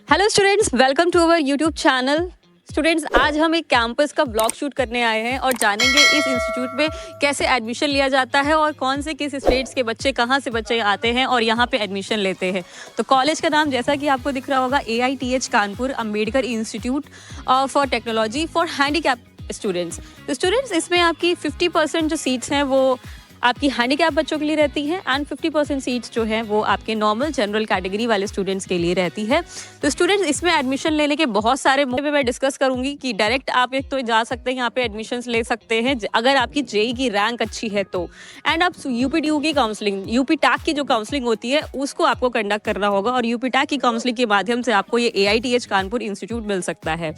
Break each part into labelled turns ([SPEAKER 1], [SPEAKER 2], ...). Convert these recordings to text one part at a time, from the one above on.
[SPEAKER 1] Hello students, welcome to our YouTube channel. Students, आज हम एक कैंपस का ब्लॉग शूट करने आए हैं और जानेंगे इस इंस्टीट्यूट में कैसे एडमिशन लिया जाता है और कौन से किस स्टेट्स के बच्चे कहाँ से बच्चे आते हैं और यहाँ पे एडमिशन लेते हैं। तो कॉलेज का नाम जैसा कि आपको दिख रहा होगा, AITH Kanpur Ambedkar institute for technology for handicap students. तो स्टूडेंट्स, इसमें आपकी 50% जो सीट्स हैं वो आपकी हैंडीकैप बच्चों के लिए रहती है एंड 50% सीट्स जो है वो आपके नॉर्मल जनरल कैटेगरी वाले स्टूडेंट्स के लिए रहती है। तो स्टूडेंट्स, इसमें एडमिशन लेने के बहुत सारे मौके पे मैं डिस्कस करूंगी कि डायरेक्ट आप एक तो जा सकते हैं यहाँ पे एडमिशन्स ले सकते हैं अगर आपकी जेई की रैंक अच्छी है तो, एंड आप यूपीटीयू की काउंसलिंग, यूपी टैक की जो काउंसलिंग होती है उसको आपको कंडक्ट करना होगा और यूपी टैक की काउंसलिंग के माध्यम से आपको ये AITH कानपुर इंस्टीट्यूट मिल सकता है।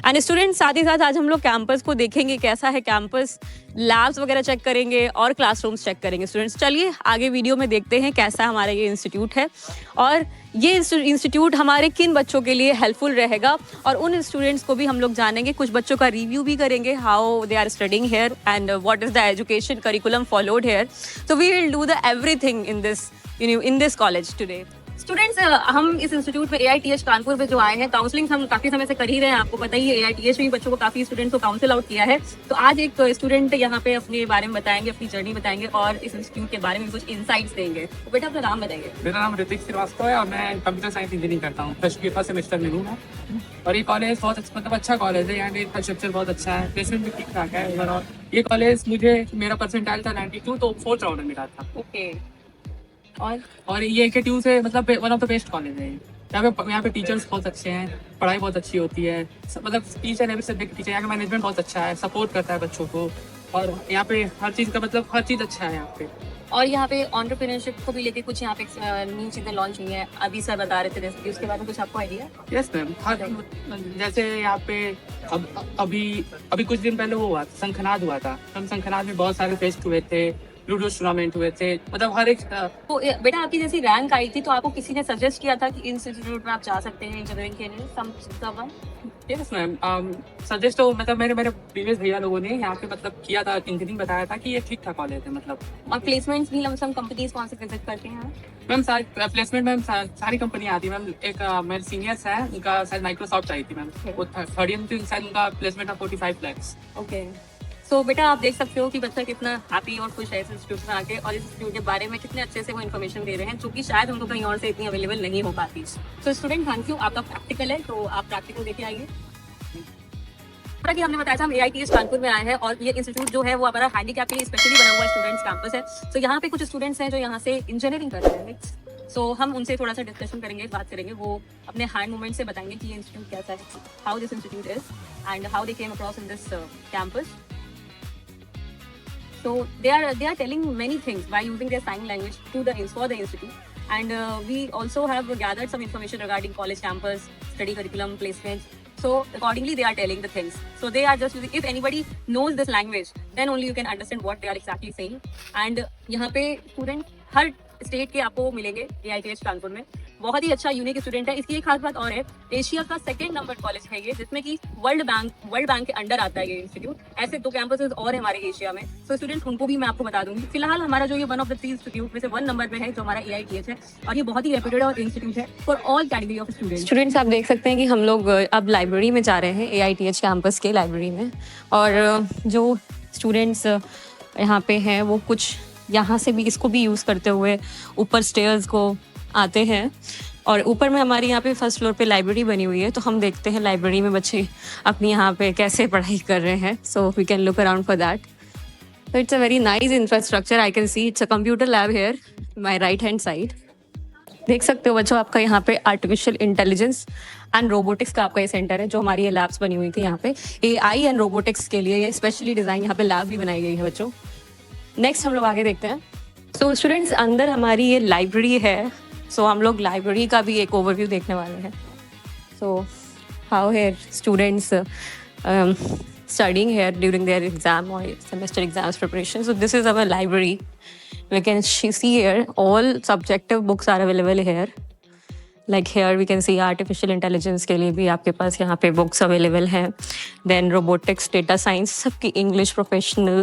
[SPEAKER 1] एंड स्टूडेंट्स, साथ ही साथ आज हम लोग कैंपस को देखेंगे, कैसा है कैंपस, लैब्स वगैरह चेक करेंगे और क्लासरूम्स चेक करेंगे। स्टूडेंट्स, चलिए आगे वीडियो में देखते हैं कैसा हमारा ये इंस्टीट्यूट है और ये इंस्टीट्यूट हमारे किन बच्चों के लिए हेल्पफुल रहेगा और उन स्टूडेंट्स को भी हम लोग जानेंगे, कुछ बच्चों का रिव्यू भी करेंगे, how they are studying here and what is the education curriculum followed here. So we will do the everything in this college today. Students, हम इस इंस्टीट्यूट में AITH कानपुर में जो आए हैं, काउंसलिंग हम काफी समय से कर ही रहे हैं। आपको पता ही है, AITH में बच्चों को काफी स्टूडेंट्स को काउंसिल आउट किया है। तो आज एक स्टूडेंट यहाँ पे अपने बारे में बताएंगे, अपनी जर्नी बताएंगे और इस इंस्टीट्यूट के बारे में कुछ इनसाइट्स देंगे। तो बेटा, अपना नाम बताएंगे।
[SPEAKER 2] मेरा नाम ऋतिक श्रीवास्तव है और मैं कंप्यूटर साइंस इंजीनियरिंग करता हूँ। फर्स्ट सेमेस्टर में हूँ मैं। और ये कॉलेज बहुत अच्छा कॉलेज है। यहाँ का इंफ्रास्ट्रक्चर बहुत अच्छा है, प्लेसमेंट भी ठीक ठाक है ओवरऑल। ये कॉलेज मुझे, मेरा परसेंटाइल था 92, तो 4th राउंड में मिला था।
[SPEAKER 1] ओके।
[SPEAKER 2] और ये AKTU से मतलब one of the best college है। यहाँ पे टीचर्स बहुत अच्छे हैं, पढ़ाई बहुत अच्छी होती है, मतलब टीचर एवरी सब्जेक्ट टीचर। यहाँ का मैनेजमेंट बहुत अच्छा है, सपोर्ट करता है बच्चों को और यहाँ पे हर चीज़ का मतलब हर चीज़ अच्छा है यहाँ पे।
[SPEAKER 1] और यहाँ पे एंटरप्रेन्योरशिप को भी लेके कुछ यहाँ पे न्यू चीजें लॉन्च हुई हैं, अभी सर बता रहे थे रेसिपी, उसके बारे में कुछ आपको आइडिया?
[SPEAKER 2] यस मैम, हर जैसे यहाँ पे अभी कुछ दिन पहले वो हुआ था, शंखनाद हुआ था। हम शंखनाद में बहुत सारे फेस्ट हुए थे, लूडो टूर्नामेंट हुए थे, मतलब हर एक।
[SPEAKER 1] तो बेटा, आपकी जैसी रैंक आई थी तो आपको किसी ने सजेस्ट किया था कि इंस्टीट्यूट में आप जा सकते हैं इंजीनियरिंग के लिए?
[SPEAKER 2] यस मैम, सजेस्ट तो मतलब मेरे प्रीवियस भैया लोगों ने यहाँ पे मतलब किया था, इंजीनियरिंग बताया था कि ये ठीक ठाक कॉलेज है मतलब।
[SPEAKER 1] और प्लेसमेंट्स भी लमसम कंपनीज कौन से विजिट करते हैं?
[SPEAKER 2] मैम सारी प्लेसमेंट मैम सारी कंपनी आती है मैम। एक मेरे सीनियर्स है, उनका शायद माइक्रोसॉफ्ट आई थी मैम, वो थर्ड ईयर में शायद उनका प्लेसमेंट था 45 lakhs।
[SPEAKER 1] ओके। सो बेटा, आप देख सकते हो कि बच्चा कितना हैप्पी और खुश है इस इंस्टीट्यूट में आके और इस इंस्टीट्यूट के बारे में कितने अच्छे से वो इन्फॉर्मेशन दे रहे हैं जो कि शायद उनको कहीं और से इतनी अवेलेबल नहीं हो पाती। तो स्टूडेंट, थैंक यू। आपका प्रैक्टिकल है तो आप प्रैक्टिकल देके आइए। जैसा कि हमने बताया था, हम AITH कानपुर में आए हैं और ये इंस्टीट्यूट जो है वो हमारा हैंडीकैप के लिए स्पेशली बना हुआ स्टूडेंट्स कैंपस है। तो यहाँ पे कुछ स्टूडेंट्स हैं जो यहाँ से इंजीनियरिंग कर रहे हैं। सो हम उनसे थोड़ा सा डिस्कशन करेंगे, बात करेंगे। वो अपने हैंड मूवमेंट से बताएंगे कि ये इंस्टीट्यूट कैसा है, how this institute is and how they came across in this campus. So they are telling many things by using their sign language for the institute, and we also have gathered some information regarding college campus, study curriculum, placements. So accordingly they are telling the things. So they are just using, if anybody knows this language, then only you can understand what they are exactly saying. And यहाँ पे student हर state के आपको मिलेंगे AITH Kanpur में। बहुत ही अच्छा unique student है। इसकी एक खास बात और है, एशिया का 2nd नंबर कॉलेज है ये, जिसमें कि वर्ल्ड बैंक के अंडर आता है ये इंस्टीट्यूट। ऐसे 2 कैंपसेस और है हमारे एशिया में। तो स्टूडेंट, उनको भी मैं आपको बता दूंगी। फिलहाल हमारा जो ये वन ऑफ द 3 इंस्टीट्यूट में से 1 नंबर में है, जो हमारा AITH है और ये बहुत ही रेप्यूटेड और इंस्टीट्यूट है for all category of students. आप देख सकते हैं कि हम लोग अब लाइब्रेरी में जा रहे हैं, AITH कैंपस के लाइब्रेरी में। और जो स्टूडेंट्स यहाँ पे हैं वो कुछ यहाँ से भी इसको भी यूज़ करते हुए ऊपर स्टेयर्स को आते हैं और ऊपर में हमारी यहाँ पे फर्स्ट फ्लोर पे लाइब्रेरी बनी हुई है। तो हम देखते हैं लाइब्रेरी में बच्चे अपनी यहाँ पे कैसे पढ़ाई कर रहे हैं। So we can look around for that. So it's a very nice infrastructure. I can see it's a computer lab here, my right hand side. देख सकते हो बच्चों, आपका यहाँ पे आर्टिफिशियल इंटेलिजेंस एंड रोबोटिक्स का आपका ये सेंटर है, जो हमारी ये लैब्स बनी हुई थी यहाँ पे AI एंड रोबोटिक्स के लिए। ये स्पेशली डिज़ाइन यहाँ पे लैब भी बनाई गई है बच्चों। नेक्स्ट हम लोग आगे देखते हैं। सो स्टूडेंट्स, अंदर हमारी ये लाइब्रेरी है। सो हम लोग लाइब्रेरी का भी एक ओवरव्यू देखने वाले हैं। So how hair students studying here during their exam or semester exams preparation. So this is our library. We can see here all subjective books are available here. Like here we can see artificial intelligence के लिए भी आपके पास यहाँ पे books available हैं. Then robotics, data science, सबकी English professional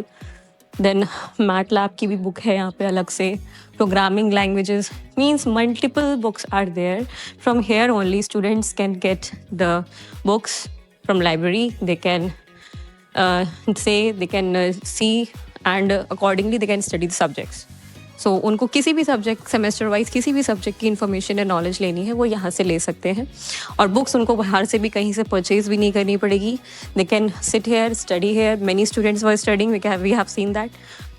[SPEAKER 1] then MATLAB की भी बुक है यहाँ पे अलग से, programming languages, means multiple books are there. From here only students can get the books from library. They can they can see, and accordingly they can study the subjects. So उनको किसी भी subject semester wise किसी भी subject की information या knowledge लेनी है वो यहाँ से ले सकते हैं, और बुक्स उनको बाहर से भी कहीं से परचेज भी नहीं करनी पड़ेगी. They can sit here, study here. Many students were studying, we have seen that.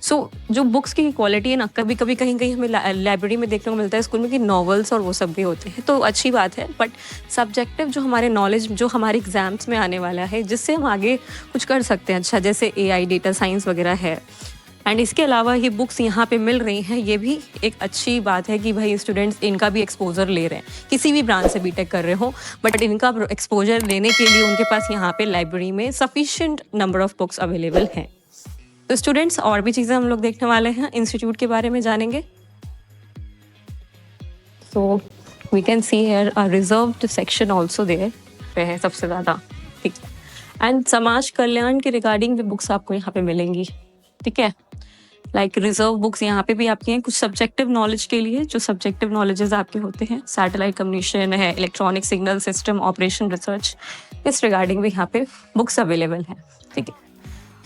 [SPEAKER 1] So जो बुक्स की क्वालिटी है ना, कभी कभी कहीं कहीं हमें लाइब्रेरी में देखने को मिलता है स्कूल में कि नॉवेल्स और वो सब भी होते हैं, तो अच्छी बात है. बट सब्जेक्टिव जो हमारे नॉलेज जो हमारे एग्जाम्स में आने वाला है, जिससे हम आगे कुछ कर सकते हैं अच्छा, जैसे AI, डेटा साइंस वगैरह है. एंड इसके अलावा ये बुक्स यहाँ पे मिल रही हैं, ये भी एक अच्छी बात है कि भाई स्टूडेंट्स इनका भी एक्सपोजर ले रहे हैं, किसी भी ब्रांच से बीटेक कर रहे हो, बट इनका एक्सपोजर लेने के लिए उनके पास यहाँ पे लाइब्रेरी में sufficient number of books available हैं. तो स्टूडेंट्स और भी चीज़ें हम लोग देखने वाले हैं, इंस्टीट्यूट के बारे में जानेंगे. So we can see here a reserved section also there पे है सबसे ज़्यादा, ठीक है. एंड समाज कल्याण के रिगार्डिंग भी बुक्स आपको यहाँ पे मिलेंगी, ठीक है. लाइक रिजर्व बुक्स यहाँ पे भी आपकी हैं कुछ सब्जेक्टिव नॉलेज के लिए, जो सब्जेक्टिव नॉलेजेस आपके होते हैं. सैटेलाइट कम्युनिकेशन है, electronic signal system, operation research, इस रिगार्डिंग भी यहाँ पे बुक्स अवेलेबल हैं, ठीक है.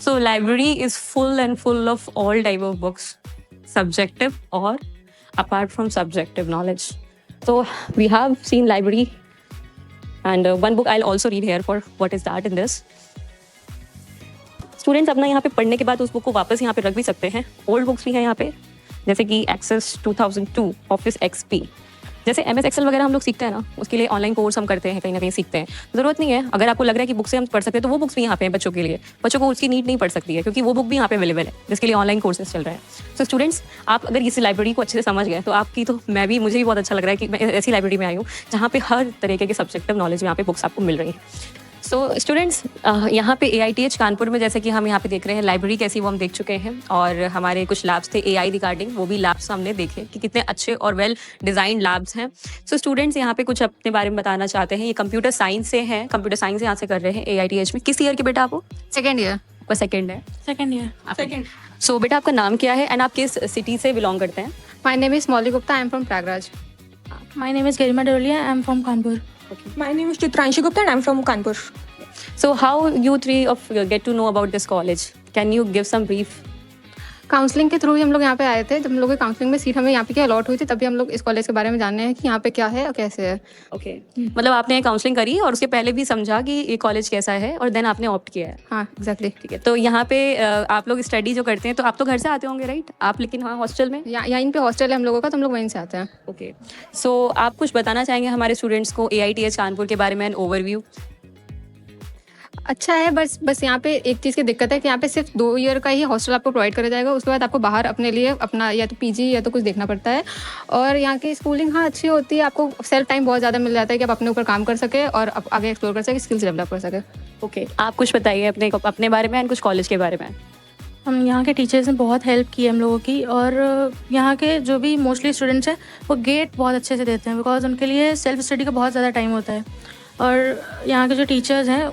[SPEAKER 1] So library is full of all type of books, subjective or apart from subjective knowledge. So we have seen library, and one book I'll also read here for what is that in this. Students अपना यहाँ पे पढ़ने के बाद उस book को वापस यहाँ पे रख भी सकते हैं. ओल्ड बुक्स भी हैं यहाँ पे, जैसे कि एक्सेस 2002 ऑफिस XP. जैसे MS Excel वगैरह हम लोग सीखते हैं ना, उसके लिए ऑनलाइन कोर्स हम करते हैं, कहीं ना कहीं सीखते हैं. ज़रूरत नहीं है, अगर आपको लग रहा है कि बुक से हम पढ़ सकते हैं तो वो बुक्स भी यहाँ पे हैं बच्चों के लिए. बच्चों को उसकी नीड नहीं पड़ सकती है, क्योंकि वो बुक भी यहाँ पे अवेलेबल है जिसके लिए ऑनलाइन कोर्सेज चल रहे हैं. सो स्टूडेंट्स, आप अगर इस लाइब्रेरी को अच्छे से समझ गए तो आपकी तो मुझे भी बहुत अच्छा लग रहा है कि मैं ऐसी लाइब्रेरी में आई हूँ जहाँ पे हर तरीके के सब्जेक्टिव नॉलेज यहाँ पे बुक्स आपको मिल रही है. सो स्टूडेंट्स, यहाँ पे AITH कानपुर में जैसे कि हम यहाँ पे देख रहे हैं लाइब्रेरी कैसी, वो हम देख चुके हैं, और हमारे कुछ लैब्स थे AI रिगार्डिंग, वो भी लैब्स हमने देखे कि कितने अच्छे और वेल डिज़ाइंड लैब्स हैं. सो स्टूडेंट्स यहाँ पे कुछ अपने बारे में बताना चाहते हैं. ये कंप्यूटर साइंस से हैं, कंप्यूटर साइंस यहाँ से कर रहे हैं AITH में. किस ईयर के बेटा आपको?
[SPEAKER 3] Second year.
[SPEAKER 1] आपका सेकेंड है?
[SPEAKER 3] Second year.
[SPEAKER 1] सो बेटा आपका नाम क्या है एंड आप किस सिटी से बिलोंग करते हैं?
[SPEAKER 3] My name is Mauli Gupta, I am from Prayagraj.
[SPEAKER 4] My name is Garima Dolia. I'm from Kanpur.
[SPEAKER 5] My name is Chitranshi Gupta and I'm from Kanpur.
[SPEAKER 1] So how you three of you get to know about this college? Can you give some brief?
[SPEAKER 3] Counselling के through ही हम लोग यहाँ पे आए थे. जब हम लोग की काउंसलिंग में सीट हमें यहाँ पे क्या अलॉट हुई थी, तभी हम लोग इस कॉलेज के बारे में जानने हैं कि यहाँ पे क्या है और कैसे है.
[SPEAKER 1] ओके, मतलब आपने काउंसलिंग करी और उसके पहले भी समझा कि ये कॉलेज कैसा है और देन आपने ऑप्ट किया है.
[SPEAKER 3] हाँ, एग्जैक्टली.
[SPEAKER 1] ठीक है, तो यहाँ पे आप लोग स्टडी जो करते हैं तो आप तो घर से आते होंगे, राइट? आप लेकिन हाँ हॉस्टल में
[SPEAKER 3] यहाँ इन पे हॉस्टल है हम लोगों का, तो हम लोग वहीं से आते हैं.
[SPEAKER 1] ओके, सो आप कुछ बताना चाहेंगे हमारे स्टूडेंट्स को AITH कानपुर के बारे में, एन ओवरव्यू?
[SPEAKER 3] अच्छा है, बस यहाँ पे एक चीज़ की दिक्कत है कि यहाँ पे सिर्फ 2 ईयर का ही हॉस्टल आपको प्रोवाइड करा जाएगा. उसके बाद आपको बाहर अपने लिए अपना या तो PG या तो कुछ देखना पड़ता है. और यहाँ की स्कूलिंग हाँ अच्छी होती है, आपको सेल्फ टाइम बहुत ज़्यादा मिल जाता है कि आप अपने ऊपर काम कर सके और आगे एक्सप्लोर कर सके, स्किल्स डेवलप कर सके.
[SPEAKER 1] ओके, आप कुछ बताइए अपने बारे में एंड कुछ कॉलेज के बारे में.
[SPEAKER 4] हम यहाँ के टीचर्स ने बहुत हेल्प की हम लोगों की, और यहाँ के जो भी मोस्टली स्टूडेंट्स हैं वो गेट बहुत अच्छे से देते हैं, बिकॉज उनके लिए सेल्फ स्टडी का बहुत ज़्यादा टाइम होता है. और यहाँ के जो टीचर्स हैं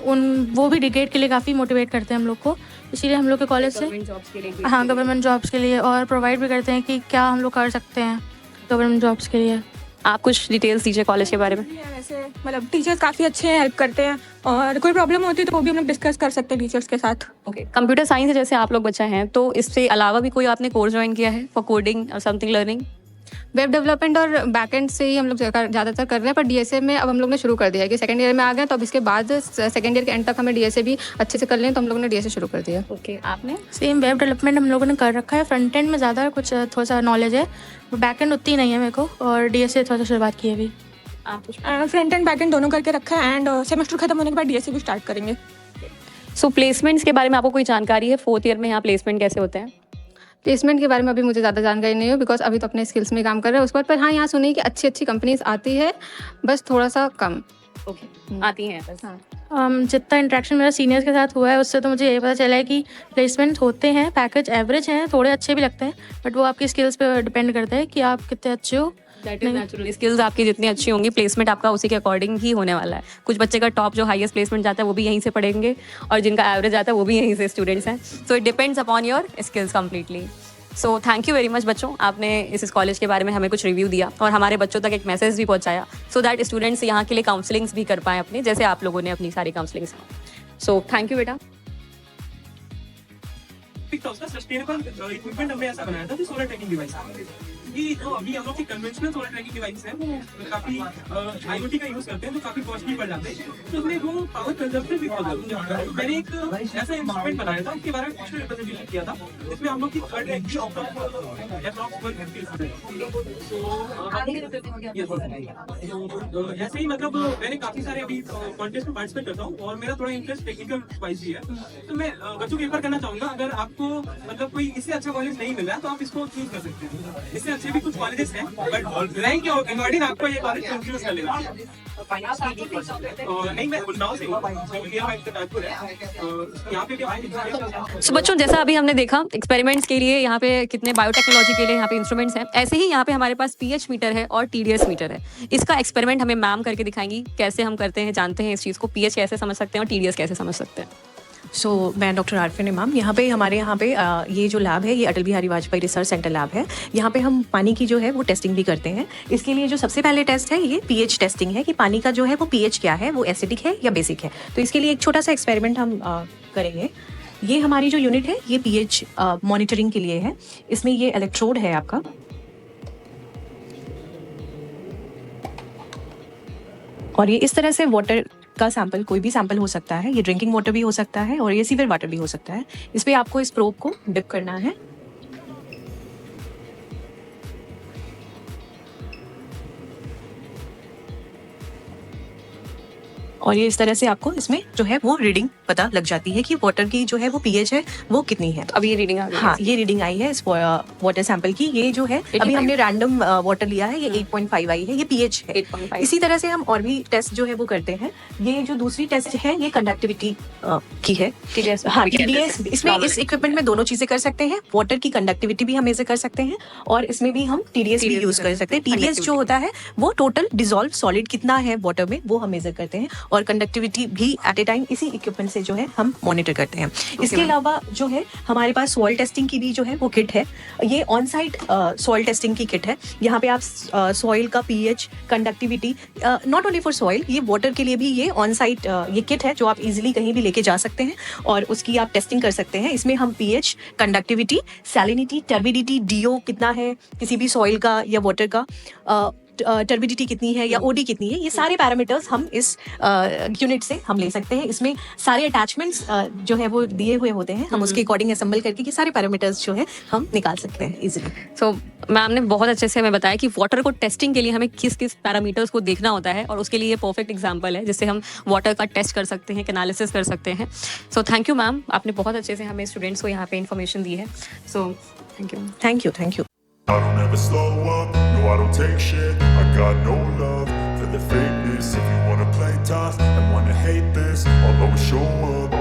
[SPEAKER 4] वो भी गेट के लिए काफ़ी मोटिवेट करते हैं हम लोग को, इसीलिए हम लोग के कॉलेज से हाँ गवर्नमेंट जॉब्स के लिए, और प्रोवाइड भी करते हैं कि क्या हम लोग कर सकते हैं गवर्नमेंट जॉब्स के लिए.
[SPEAKER 1] आप कुछ डिटेल्स दीजिए कॉलेज के बारे में.
[SPEAKER 5] वैसे मतलब टीचर्स काफ़ी अच्छे हैं, हेल्प करते हैं, और कोई प्रॉब्लम होती है तो वो भी हम लोग डिस्कस कर सकते हैं टीचर्स के साथ.
[SPEAKER 1] ओके, कंप्यूटर साइंस जैसे आप लोग बच्चे हैं, तो इससे अलावा भी कोई आपने कोर्स ज्वाइन किया है फॉर कोडिंग और समथिंग लर्निंग?
[SPEAKER 3] वेब डेवलपमेंट और बैकएंड से ही हम लोग ज़्यादातर कर रहे हैं, पर DSA में अब हम लोग ने शुरू कर दिया है कि सेकंड ईयर में आ गए, तो अब इसके बाद सेकंड ईयर के एंड तक हमें DSA भी अच्छे से कर लें, तो हम लोगों ने DSA शुरू कर दिया.
[SPEAKER 1] ओके, आपने?
[SPEAKER 4] सेम वेब डेवलपमेंट हम लोगों ने कर रखा है. फ्रंट एंड में ज़्यादा कुछ थोड़ा सा नॉलेज है, बैक एंड उतनी नहीं है मेरे को, और DSA थोड़ा सा शुरुआत की है अभी.
[SPEAKER 1] आप
[SPEAKER 5] फ्रंट एंड बैक एंड दोनों करके रखा है, एंड सेमेस्टर खत्म होने के बाद DSA भी स्टार्ट करेंगे.
[SPEAKER 1] सो प्लेसमेंट्स के बारे में आपको कोई जानकारी है? 4th ईयर में यहाँ प्लेसमेंट कैसे होते हैं?
[SPEAKER 3] प्लेसमेंट के बारे में अभी मुझे ज़्यादा जानकारी नहीं है, बिकॉज अभी तो अपने स्किल्स में काम कर रहे हैं उस पर हाँ यहाँ सुनी कि अच्छी कंपनीज आती है, बस थोड़ा सा कम.
[SPEAKER 1] ओके, आती हैं बस.
[SPEAKER 4] जितना इंटरेक्शन मेरा सीनियर्स के साथ हुआ है उससे तो मुझे ये पता चला है कि प्लेसमेंट होते हैं, पैकेज एवरेज हैं, थोड़े अच्छे भी लगते हैं, बट वो आपकी स्किल्स पे डिपेंड करता है कि आप कितने अच्छे हो
[SPEAKER 1] दैट इज नेचुरल। स्किल्स आपकी जितनी अच्छी होंगी, प्लेसमेंट आपका उसी के अकॉर्डिंग ही होने वाला है। कुछ बच्चे का टॉप जो हाईएस्ट प्लेसमेंट जाता है वो भी यहीं से पढ़ेंगे, और जिनका एवरेज आता है वो भी यहीं से स्टूडेंट्स हैं। So it depends upon your skills completely. So thank you very much बच्चों, आपने इस कॉलेज के बारे में हमें कुछ रिव्यू दिया और हमारे बच्चों तक एक मैसेज भी पहुंचाया, सो दैट स्टूडेंट्स यहाँ के लिए काउंसलिंग्स भी कर पाएँ अपने, जैसे आप लोगों ने अपनी सारी काउंसलिंग्स। सो थैंक यू बेटा।
[SPEAKER 6] उसका सस्टेनेबल इक्विपमेंट हमने ऐसा बनाया था कि सोलर ट्रैकिंग डिवाइस कि जो अभी हम लोग की कन्वेंशनल सोलर ट्रैकिंग डिवाइस है वो काफी IoT का यूज करते हैं, तो काफी कॉस्टली पड़ जाते हैं, तो उसमें वो पावर कंजप्शन भी बहुत ज्यादा है। मैंने एक ऐसा इंस्ट्रूमेंट बनाया था, उसके बारे में कुछ रिप्रेजेंटेशन किया था, इसमें हम लोग की थर्ड रैंक की ऐसे ही मतलब मैंने काफी सारे अभी कॉन्टेस्ट में पार्टिसिपेट करता हूँ, और मेरा थोड़ा इंटरेस्ट टेक्निकल वाइज भी है, तो मैं बच्चों को रेफर करना चाहूंगा, अगर आपको मतलब कोई इससे अच्छा कॉलेज नहीं मिल रहा है तो आप इसको चूज कर सकते हैं। इससे अच्छे भी कुछ कॉलेजेस हैं, बट रैंक के अकॉर्डिंग आपको ये कॉलेज चूज कर लेना। नहीं, मैं उन्नाव से हूँ, यहाँ पे भी।
[SPEAKER 1] सो बच्चों, जैसा अभी हमने देखा एक्सपेरिमेंट्स के लिए यहाँ पे कितने बायोटेक्नोलॉजी के लिए यहाँ पे इंस्ट्रूमेंट्स हैं, ऐसे ही यहाँ पे हमारे पास pH मीटर है और TDS मीटर है। इसका एक्सपेरिमेंट हमें मैम करके दिखाएंगी, कैसे हम करते हैं, जानते हैं इस चीज़ को, pH कैसे समझ सकते हैं और TDS कैसे समझ सकते हैं।
[SPEAKER 7] सो मैं डॉक्टर आरफिन इमाम, हमारे यहाँ पे ये जो लैब है ये Atal Bihari Vajpayee research centre lab है। यहाँ पे हम पानी की जो है वो टेस्टिंग भी करते हैं। इसके लिए जो सबसे पहले टेस्ट है ये pH टेस्टिंग है कि पानी का जो है वो pH क्या है, वो एसिडिक है या बेसिक है। तो इसके लिए एक छोटा सा एक्सपेरिमेंट हम करेंगे। ये हमारी जो यूनिट है ये pH मॉनिटरिंग के लिए है। इसमें ये इलेक्ट्रोड है आपका, और ये इस तरह से वाटर का सैंपल, कोई भी सैंपल हो सकता है, ये ड्रिंकिंग वाटर भी हो सकता है और ये सीवर वाटर भी हो सकता है। इस पे आपको इस प्रोब को डिप करना है, और ये इस तरह से आपको इसमें जो है वो रीडिंग पता लग जाती है कि वाटर की जो है वो pH है वो कितनी है।
[SPEAKER 1] तो अभी ये रीडिंग आ गई है।
[SPEAKER 7] हाँ, ये रीडिंग आई है इस वाटर सैंपल की। ये जो है अभी हमने रैंडम वाटर लिया है, ये 8.5 आई है, ये pH है।
[SPEAKER 1] 8.5।
[SPEAKER 7] इसी तरह से हम और भी टेस्ट जो है वो करते हैं। ये जो दूसरी टेस्ट है ये कंडक्टिविटी की है।
[SPEAKER 1] TDS
[SPEAKER 7] हाँ, TDS, इसमें इस इक्विपमेंट में दोनों चीजें कर सकते हैं। वाटर की कंडक्टिविटी भी हम मेजर कर सकते हैं और इसमें भी हम TDS भी यूज कर सकते हैं। TDS जो होता है वो टोटल डिसॉल्व सॉलिड कितना है वाटर में, वो हम मेजर करते हैं, और कंडक्टिविटी भी एट ए टाइम इसी इक्विपमेंट से जो है हम मॉनिटर करते हैं। इसके अलावा जो है हमारे पास सॉइल टेस्टिंग की भी जो है वो किट है। ये ऑन साइट सॉइल टेस्टिंग की किट है। यहाँ पे आप सॉइल का pH, conductivity, not only for soil, ये वाटर के लिए भी ये ऑन साइट ये किट है जो आप इजीली कहीं भी लेके जा सकते हैं और उसकी आप टेस्टिंग कर सकते हैं। इसमें हम pH, conductivity, salinity, turbidity, DO कितना है किसी भी सॉइल का या वाटर का, टर्बिडिटी कितनी है या OD कितनी है, ये सारे पैरामीटर्स हम इस यूनिट से हम ले सकते हैं। इसमें सारे अटैचमेंट्स जो है वो दिए हुए होते हैं, हम उसके अकॉर्डिंग असेंबल करके ये सारे पैरामीटर्स जो है हम निकाल सकते हैं इजीली।
[SPEAKER 1] सो मैम ने बहुत अच्छे से हमें बताया कि वाटर को टेस्टिंग के लिए हमें किस किस पैरामीटर्स को देखना होता है, और उसके लिए ये परफेक्ट एग्जांपल है जिससे हम वाटर का टेस्ट कर सकते हैं, एनालिसिस कर सकते हैं। सो थैंक यू मैम, आपने बहुत अच्छे से हमें स्टूडेंट्स को यहाँ पे इन्फॉर्मेशन दी है। So thank you.
[SPEAKER 7] Thank you.
[SPEAKER 8] I don't ever slow up, no I don't take shit. I got no love for the fakeness. If you wanna play tough and wanna hate this, I'll always show up.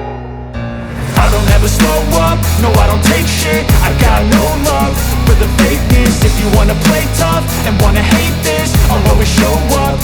[SPEAKER 8] I don't ever slow up, no I don't take shit. I got no love for the fakeness. If you wanna play tough and wanna hate this, I'll always show up.